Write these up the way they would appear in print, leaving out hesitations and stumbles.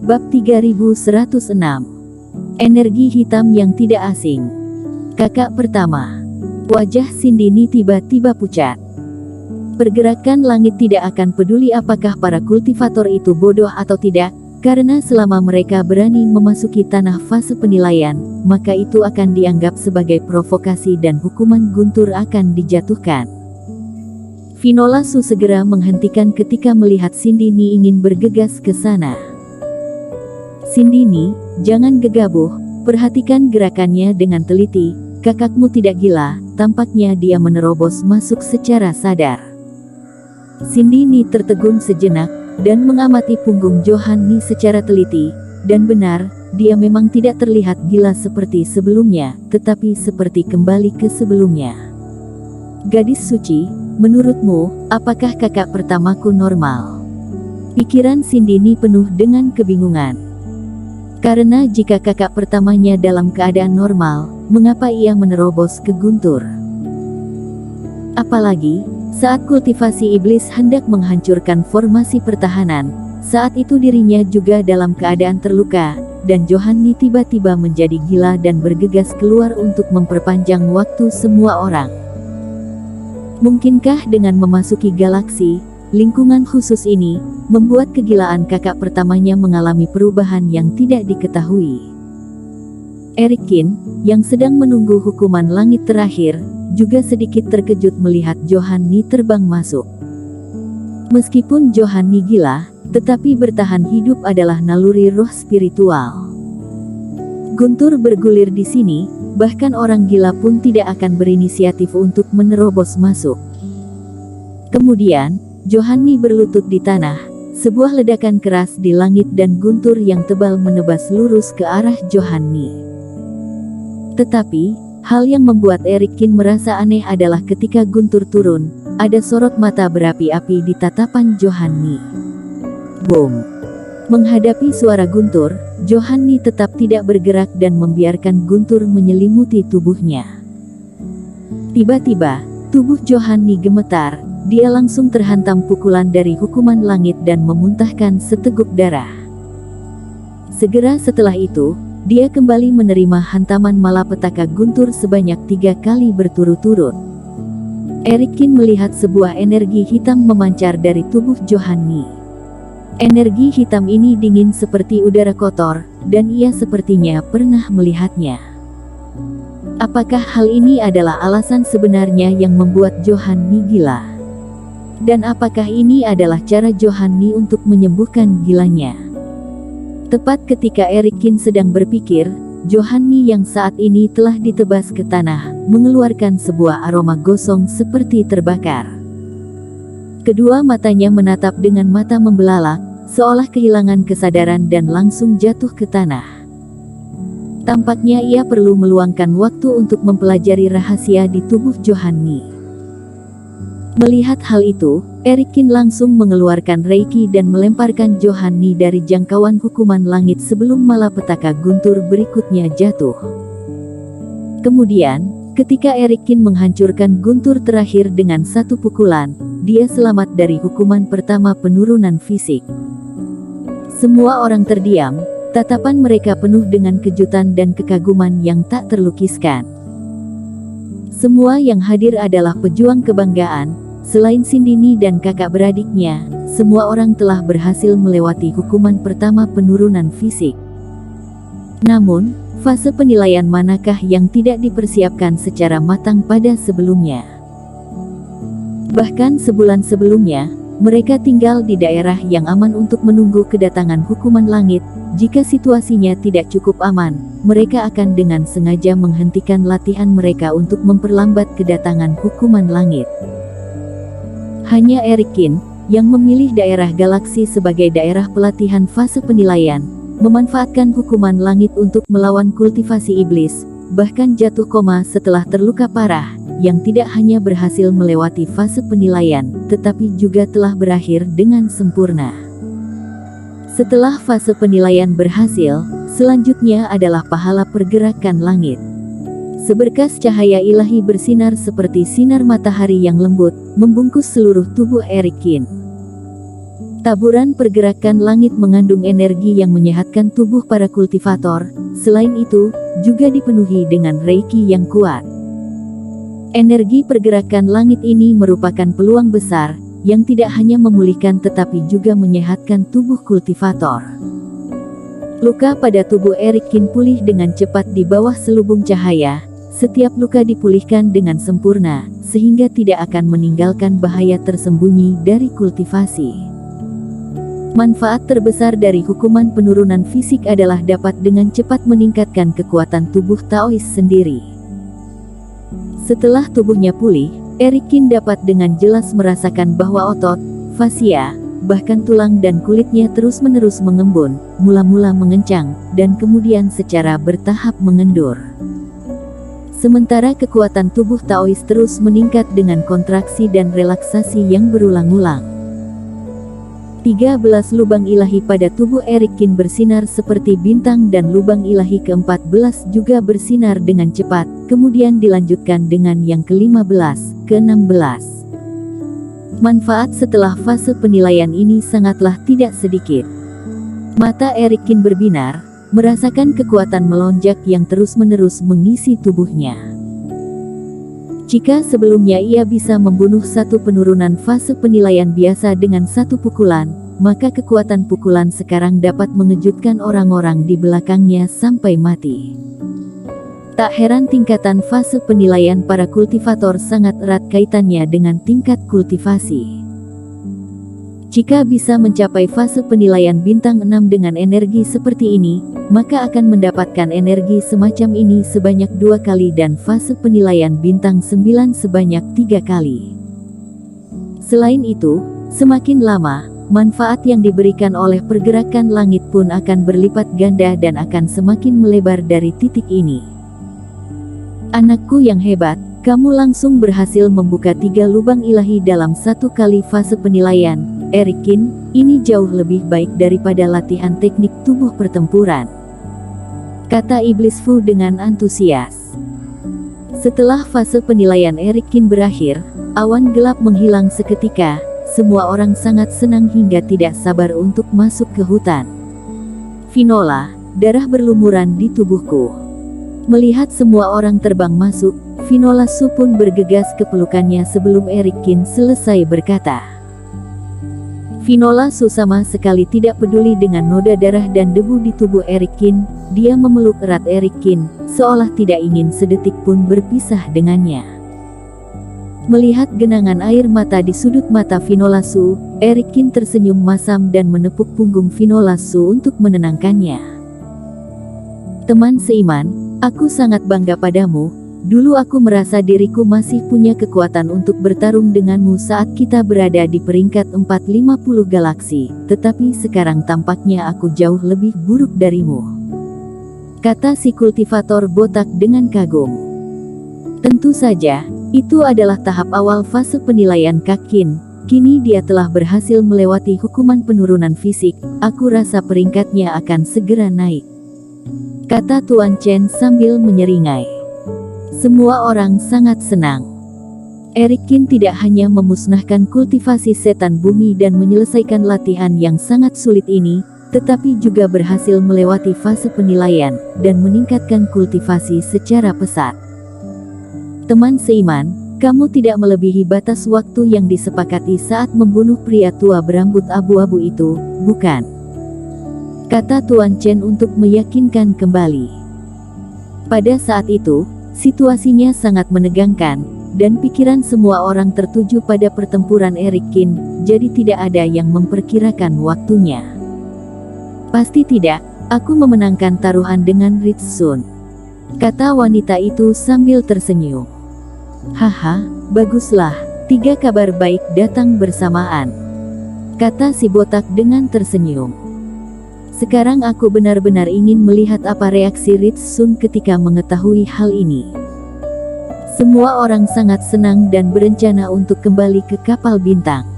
Bab 3106. Energi hitam yang tidak asing. Kakak pertama. Wajah Sindini tiba-tiba pucat. Pergerakan langit tidak akan peduli apakah para kultivator itu bodoh atau tidak, karena selama mereka berani memasuki tanah fase penilaian, maka itu akan dianggap sebagai provokasi dan hukuman guntur akan dijatuhkan. Vinola Su segera menghentikan ketika melihat Sindini ingin bergegas ke sana. Sindini, jangan gegabah, perhatikan gerakannya dengan teliti, kakakmu tidak gila, tampaknya dia menerobos masuk secara sadar. Sindini tertegun sejenak, dan mengamati punggung Johanni secara teliti, dan benar, dia memang tidak terlihat gila seperti sebelumnya, tetapi seperti kembali ke sebelumnya. Gadis suci, menurutmu, apakah kakak pertamaku normal? Pikiran Sindini penuh dengan kebingungan. Karena jika kakak pertamanya dalam keadaan normal, mengapa ia menerobos ke guntur? Apalagi, saat kultivasi iblis hendak menghancurkan formasi pertahanan, saat itu dirinya juga dalam keadaan terluka, dan Johanni tiba-tiba menjadi gila dan bergegas keluar untuk memperpanjang waktu semua orang. Mungkinkah dengan memasuki galaksi, lingkungan khusus ini, membuat kegilaan kakak pertamanya mengalami perubahan yang tidak diketahui? Erikin, yang sedang menunggu hukuman langit terakhir, juga sedikit terkejut melihat Johanni terbang masuk. Meskipun Johanni gila, tetapi bertahan hidup adalah naluri roh spiritual. Guntur bergulir di sini, bahkan orang gila pun tidak akan berinisiatif untuk menerobos masuk. Kemudian, Johanni berlutut di tanah, sebuah ledakan keras di langit dan guntur yang tebal menebas lurus ke arah Johanni. Tetapi, hal yang membuat Erikin merasa aneh adalah ketika guntur turun, ada sorot mata berapi-api di tatapan Johanni. Boom! Menghadapi suara guntur, Johanni tetap tidak bergerak dan membiarkan guntur menyelimuti tubuhnya. Tiba-tiba, tubuh Johanni gemetar, dia langsung terhantam pukulan dari hukuman langit dan memuntahkan seteguk darah. Segera setelah itu, dia kembali menerima hantaman malapetaka guntur sebanyak 3 kali berturut-turut. Erikin melihat sebuah energi hitam memancar dari tubuh Johanni. Energi hitam ini dingin seperti udara kotor, dan ia sepertinya pernah melihatnya. Apakah hal ini adalah alasan sebenarnya yang membuat Johanni gila? Dan apakah ini adalah cara Johanni untuk menyembuhkan gilanya? Tepat ketika Erikin sedang berpikir, Johanni yang saat ini telah ditebas ke tanah, mengeluarkan sebuah aroma gosong seperti terbakar. Kedua matanya menatap dengan mata membelalak, seolah kehilangan kesadaran dan langsung jatuh ke tanah. Tampaknya ia perlu meluangkan waktu untuk mempelajari rahasia di tubuh Johanni. Melihat hal itu, Erikin langsung mengeluarkan Reiki dan melemparkan Johanni dari jangkauan hukuman langit sebelum malapetaka guntur berikutnya jatuh. Kemudian, ketika Erikin menghancurkan guntur terakhir dengan satu pukulan, dia selamat dari hukuman pertama penurunan fisik. Semua orang terdiam, tatapan mereka penuh dengan kejutan dan kekaguman yang tak terlukiskan. Semua yang hadir adalah pejuang kebanggaan, selain Sindini dan kakak beradiknya, semua orang telah berhasil melewati hukuman pertama penurunan fisik. Namun, fase penilaian manakah yang tidak dipersiapkan secara matang pada sebelumnya? Bahkan sebulan sebelumnya, mereka tinggal di daerah yang aman untuk menunggu kedatangan hukuman langit. Jika situasinya tidak cukup aman, mereka akan dengan sengaja menghentikan latihan mereka untuk memperlambat kedatangan hukuman langit. Hanya Erikin, yang memilih daerah galaksi sebagai daerah pelatihan fase penilaian, memanfaatkan hukuman langit untuk melawan kultivasi iblis, bahkan jatuh koma setelah terluka parah, yang tidak hanya berhasil melewati fase penilaian, tetapi juga telah berakhir dengan sempurna. Setelah fase penilaian berhasil, selanjutnya adalah pahala pergerakan langit. Seberkas cahaya ilahi bersinar seperti sinar matahari yang lembut, membungkus seluruh tubuh Erikin. Taburan pergerakan langit mengandung energi yang menyehatkan tubuh para kultivator. Selain itu, juga dipenuhi dengan reiki yang kuat. Energi pergerakan langit ini merupakan peluang besar, yang tidak hanya memulihkan tetapi juga menyehatkan tubuh kultivator. Luka pada tubuh Erikin pulih dengan cepat di bawah selubung cahaya. Setiap luka dipulihkan dengan sempurna, sehingga tidak akan meninggalkan bahaya tersembunyi dari kultivasi. Manfaat terbesar dari hukuman penurunan fisik adalah dapat dengan cepat meningkatkan kekuatan tubuh Taois sendiri. Setelah tubuhnya pulih, Erikin dapat dengan jelas merasakan bahwa otot, fascia, bahkan tulang dan kulitnya terus-menerus mengembun, mula-mula mengencang, dan kemudian secara bertahap mengendur. Sementara kekuatan tubuh Taois terus meningkat dengan kontraksi dan relaksasi yang berulang-ulang. 13 lubang ilahi pada tubuh Erikin bersinar seperti bintang dan lubang ilahi ke-14 juga bersinar dengan cepat, kemudian dilanjutkan dengan yang ke-15, ke-16. Manfaat setelah fase penilaian ini sangatlah tidak sedikit. Mata Erikin berbinar, merasakan kekuatan melonjak yang terus-menerus mengisi tubuhnya. Jika sebelumnya ia bisa membunuh satu penurunan fase penilaian biasa dengan satu pukulan, maka kekuatan pukulan sekarang dapat mengejutkan orang-orang di belakangnya sampai mati. Tak heran tingkatan fase penilaian para kultivator sangat erat kaitannya dengan tingkat kultivasi. Jika bisa mencapai fase penilaian bintang 6 dengan energi seperti ini, maka akan mendapatkan energi semacam ini sebanyak 2 kali dan fase penilaian bintang 9 sebanyak 3 kali. Selain itu, semakin lama, manfaat yang diberikan oleh pergerakan langit pun akan berlipat ganda dan akan semakin melebar dari titik ini. Anakku yang hebat, kamu langsung berhasil membuka 3 lubang ilahi dalam 1 kali fase penilaian. Erikin, ini jauh lebih baik daripada latihan teknik tubuh pertempuran, kata Iblis Fu dengan antusias. Setelah fase penilaian Erikin berakhir, awan gelap menghilang seketika. Semua orang sangat senang hingga tidak sabar untuk masuk ke hutan. Finola, darah berlumuran di tubuhku. Melihat semua orang terbang masuk, Finola Su pun bergegas ke pelukannya sebelum Erikin selesai berkata. Finola Su sama sekali tidak peduli dengan noda darah dan debu di tubuh Erikin. Dia memeluk erat Erikin, seolah tidak ingin sedetik pun berpisah dengannya. Melihat genangan air mata di sudut mata Finola Su, Erikin tersenyum masam dan menepuk punggung Finola Su untuk menenangkannya. Teman seiman, aku sangat bangga padamu. Dulu aku merasa diriku masih punya kekuatan untuk bertarung denganmu saat kita berada di peringkat 450 galaksi, tetapi sekarang tampaknya aku jauh lebih buruk darimu, kata si kultivator botak dengan kagum. Tentu saja, itu adalah tahap awal fase penilaian Kakin. Kini dia telah berhasil melewati hukuman penurunan fisik, aku rasa peringkatnya akan segera naik, kata Tuan Chen sambil menyeringai. Semua orang sangat senang. Erikin tidak hanya memusnahkan kultivasi setan bumi dan menyelesaikan latihan yang sangat sulit ini, tetapi juga berhasil melewati fase penilaian dan meningkatkan kultivasi secara pesat. Teman seiman, kamu tidak melebihi batas waktu yang disepakati saat membunuh pria tua berambut abu-abu itu, bukan? Kata Tuan Chen untuk meyakinkan kembali. Pada saat itu, situasinya sangat menegangkan, dan pikiran semua orang tertuju pada pertempuran Erikin, jadi tidak ada yang memperkirakan waktunya. Pasti tidak, aku memenangkan taruhan dengan Ritsun, kata wanita itu sambil tersenyum. Haha, baguslah, 3 kabar baik datang bersamaan, kata si botak dengan tersenyum. Sekarang aku benar-benar ingin melihat apa reaksi Ritsun ketika mengetahui hal ini. Semua orang sangat senang dan berencana untuk kembali ke kapal bintang.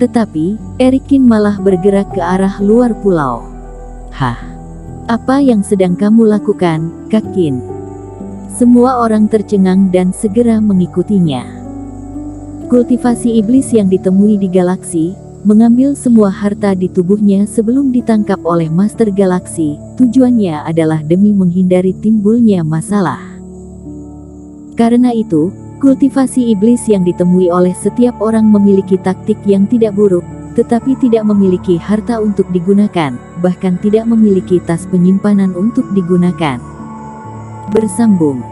Tetapi, Erikin malah bergerak ke arah luar pulau. Hah? Apa yang sedang kamu lakukan, Kakin? Semua orang tercengang dan segera mengikutinya. Kultivasi iblis yang ditemui di galaksi, mengambil semua harta di tubuhnya sebelum ditangkap oleh Master Galaksi. Tujuannya adalah demi menghindari timbulnya masalah. Karena itu, kultivasi iblis yang ditemui oleh setiap orang memiliki taktik yang tidak buruk, tetapi tidak memiliki harta untuk digunakan, bahkan tidak memiliki tas penyimpanan untuk digunakan. Bersambung.